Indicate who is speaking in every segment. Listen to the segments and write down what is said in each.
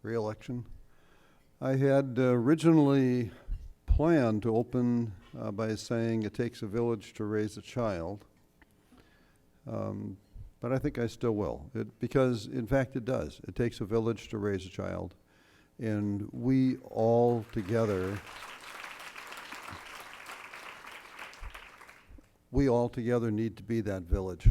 Speaker 1: re-election. I had originally planned to open by saying it takes a village to raise a child, but I think I still will, because in fact it does. It takes a village to raise a child, and we all together need to be that village.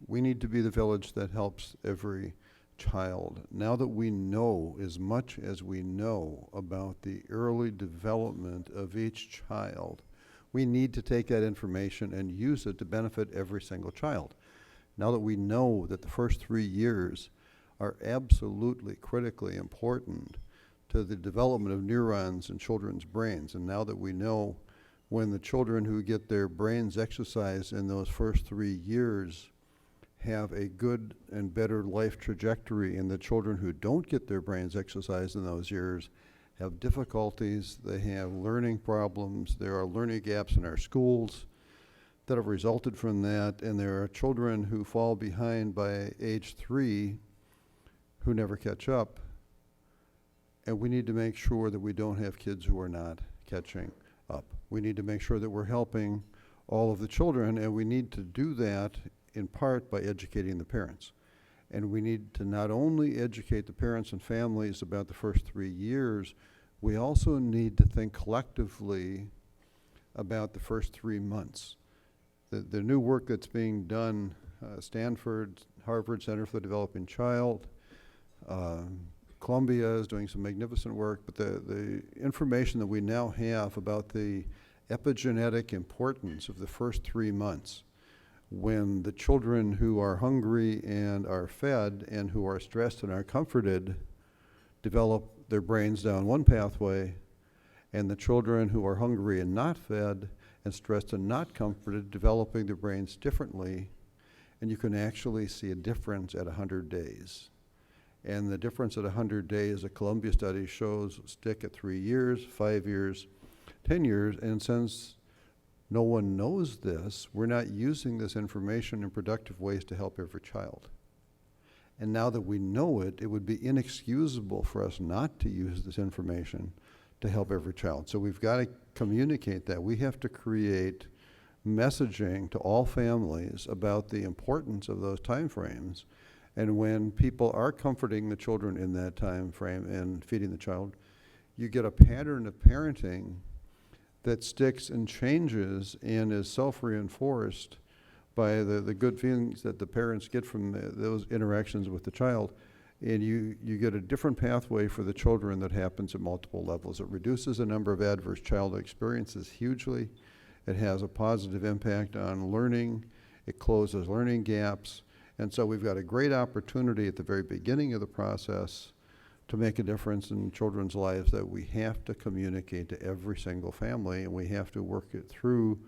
Speaker 1: We need to be the village that helps every child. Now that we know as much as we know about the early development of each child, we need to take that information and use it to benefit every single child. Now that we know that the first 3 years are absolutely critically important to the development of neurons in children's brains, and now that we know when the children who get their brains exercised in those first 3 years have a good and better life trajectory, and the children who don't get their brains exercised in those years have difficulties, they have learning problems, there are learning gaps in our schools that have resulted from that, and there are children who fall behind by age 3 who never catch up, and we need to make sure that we don't have kids who are not catching up. We need to make sure that we're helping all of the children, and we need to do that in part by educating the parents. And we need to not only educate the parents and families about the first 3 years, we also need to think collectively about the first 3 months. The new work that's being done, Stanford, Harvard Center for the Developing Child, Columbia is doing some magnificent work, but the information that we now have about the epigenetic importance of the first 3 months, when the children who are hungry and are fed and who are stressed and are comforted develop their brains down one pathway, and the children who are hungry and not fed and stressed and not comforted developing their brains differently, and you can actually see a difference at 100 days. And the difference at 100 days, a Columbia study shows stick at 3 years, 5 years, 10 years, and since no one knows this, we're not using this information in productive ways to help every child. And now that we know it, it would be inexcusable for us not to use this information to help every child. So we've got to communicate that. We have to create messaging to all families about the importance of those time frames. And when people are comforting the children in that time frame and feeding the child, you get a pattern of parenting that sticks and changes and is self-reinforced by the good feelings that the parents get from those interactions with the child. And you get a different pathway for the children that happens at multiple levels. It reduces the number of adverse childhood experiences hugely. It has a positive impact on learning. It closes learning gaps. And so we've got a great opportunity at the very beginning of the process to make a difference in children's lives that we have to communicate to every single family, and we have to work it through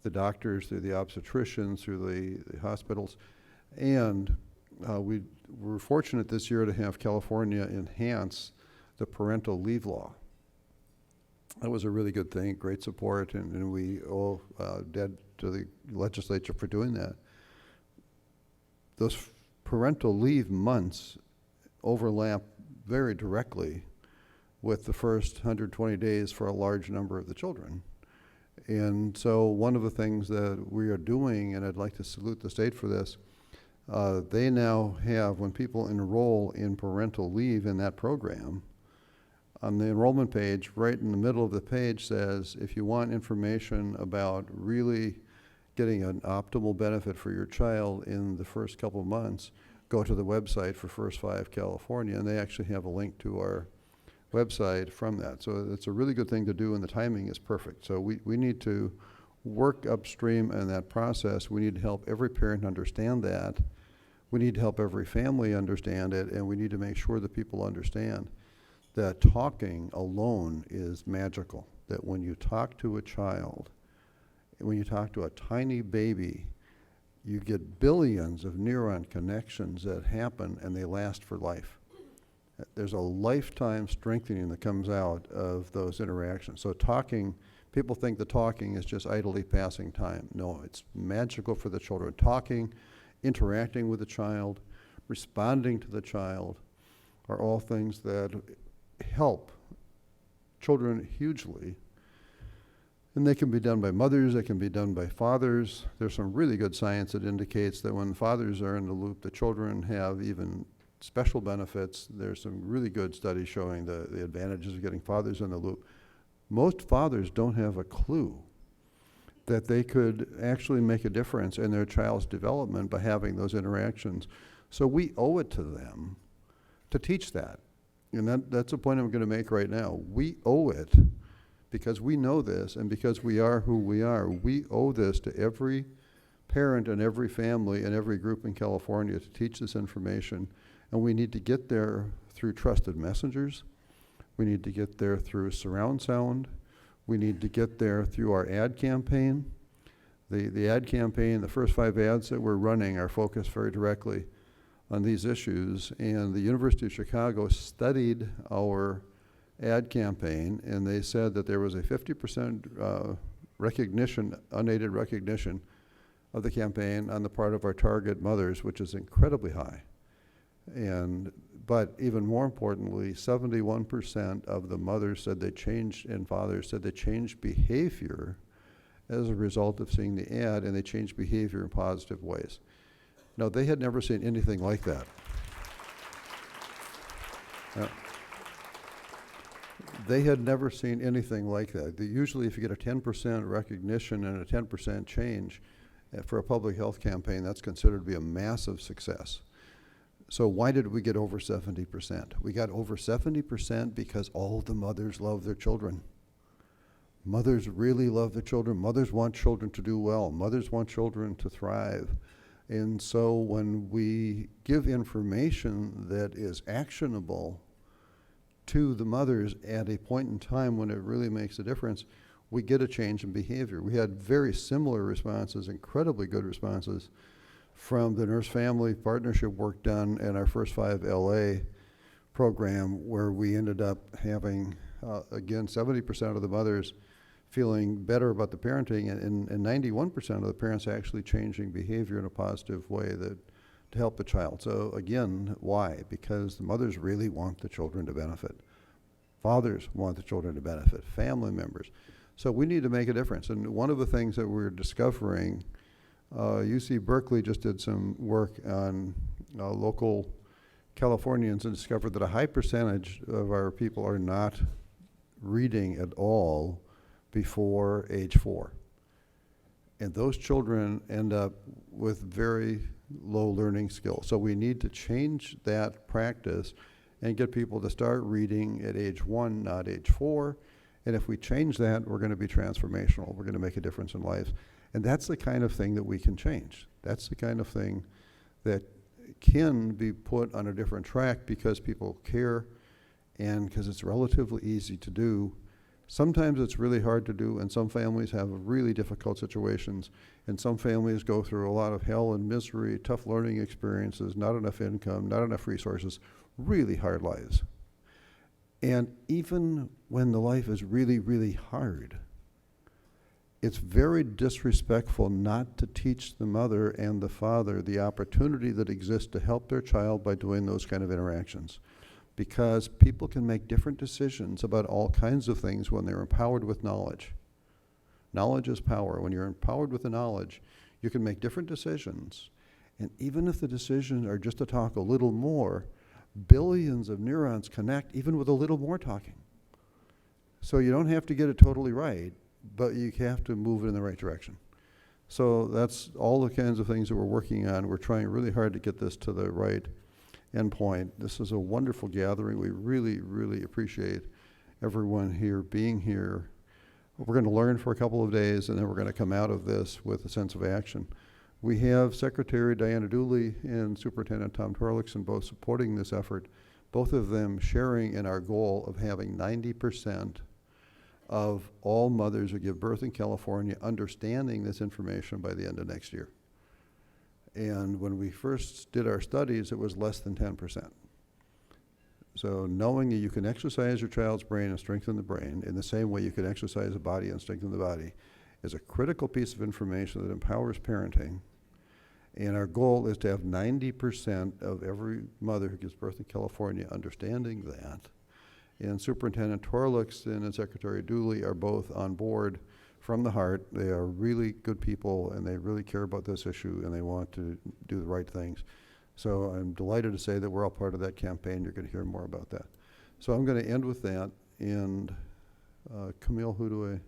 Speaker 1: the doctors, through the obstetricians, through the hospitals. And we're fortunate this year to have California enhance the parental leave law. That was a really good thing, great support, and we owe debt to the legislature for doing that. Those parental leave months overlap very directly with the first 120 days for a large number of the children. And so one of the things that we are doing, and I'd like to salute the state for this, they now have, when people enroll in parental leave in that program, on the enrollment page, right in the middle of the page says, if you want information about really getting an optimal benefit for your child in the first couple of months, go to the website for First 5 California, and they actually have a link to our website from that. So it's a really good thing to do, and the timing is perfect. So we need to work upstream in that process. We need to help every parent understand that. We need to help every family understand it, and we need to make sure that people understand that talking alone is magical, that when you talk to a child, when you talk to a tiny baby, you get billions of neuron connections that happen, and they last for life. There's a lifetime strengthening that comes out of those interactions. So talking, people think the talking is just idly passing time. No, it's magical for the children. Talking, interacting with the child, responding to the child, are all things that help children hugely. And they can be done by mothers, they can be done by fathers. There's some really good science that indicates that when fathers are in the loop, the children have even special benefits. There's some really good studies showing the advantages of getting fathers in the loop. Most fathers don't have a clue that they could actually make a difference in their child's development by having those interactions. So we owe it to them to teach that. And that's a point I'm going to make right now. We owe it, because we know this and because we are who we are. We owe this to every parent and every family and every group in California to teach this information. And we need to get there through trusted messengers. We need to get there through surround sound. We need to get there through our ad campaign. The ad campaign, the first 5 ads that we're running are focused very directly on these issues. And the University of Chicago studied our ad campaign, and they said that there was a 50% recognition, unaided recognition of the campaign on the part of our target mothers, which is incredibly high. But even more importantly, 71% of the mothers said they changed, and fathers said they changed behavior as a result of seeing the ad, and they changed behavior in positive ways. Now, they had never seen anything like that. They had never seen anything like that. Usually, if you get a 10% recognition and a 10% change for a public health campaign, that's considered to be a massive success. So why did we get over 70%? We got over 70% because all the mothers love their children. Mothers really love their children. Mothers want children to do well. Mothers want children to thrive. And so when we give information that is actionable to the mothers at a point in time when it really makes a difference, we get a change in behavior. We had very similar responses, incredibly good responses, from the nurse-family partnership work done in our First 5 LA program, where we ended up having, again, 70% of the mothers feeling better about the parenting, and 91% of the parents actually changing behavior in a positive way to help the child. So again, why? Because the mothers really want the children to benefit. Fathers want the children to benefit, family members. So we need to make a difference. And one of the things that we're discovering, UC Berkeley just did some work on local Californians and discovered that a high percentage of our people are not reading at all before age 4. And those children end up with very low learning skills. So we need to change that practice and get people to start reading at age 1, not age 4. And if we change that, we're going to be transformational. We're going to make a difference in lives. And that's the kind of thing that we can change. That's the kind of thing that can be put on a different track because people care and because it's relatively easy to do. Sometimes it's really hard to do, and some families have really difficult situations, and some families go through a lot of hell and misery, tough learning experiences, not enough income, not enough resources, really hard lives. And even when the life is really, really hard, it's very disrespectful not to teach the mother and the father the opportunity that exists to help their child by doing those kind of interactions. Because people can make different decisions about all kinds of things when they're empowered with knowledge. Knowledge is power. When you're empowered with the knowledge, you can make different decisions. And even if the decisions are just to talk a little more, billions of neurons connect even with a little more talking. So you don't have to get it totally right, but you have to move it in the right direction. So that's all the kinds of things that we're working on. We're trying really hard to get this to the right endpoint. This is a wonderful gathering. We really, really appreciate everyone here being here. We're going to learn for a couple of days, and then we're going to come out of this with a sense of action. We have Secretary Diana Dooley and Superintendent Tom Torlakson both supporting this effort, both of them sharing in our goal of having 90% of all mothers who give birth in California understanding this information by the end of next year. And when we first did our studies, it was less than 10%. So knowing that you can exercise your child's brain and strengthen the brain in the same way you can exercise the body and strengthen the body is a critical piece of information that empowers parenting. And our goal is to have 90% of every mother who gives birth in California understanding that. And Superintendent Torlux and Secretary Dooley are both on board from the heart. They are really good people, and they really care about this issue, and they want to do the right things. So I'm delighted to say that we're all part of that campaign. You're going to hear more about that. So I'm going to end with that. And Camille, who do I?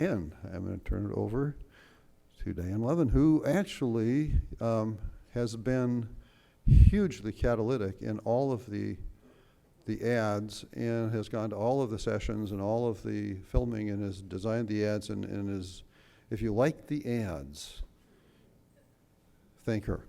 Speaker 1: And I'm going to turn it over to Diane Levin, who actually has been hugely catalytic in all of the ads, and has gone to all of the sessions and all of the filming, and has designed the ads, and is, if you like the ads, thank her.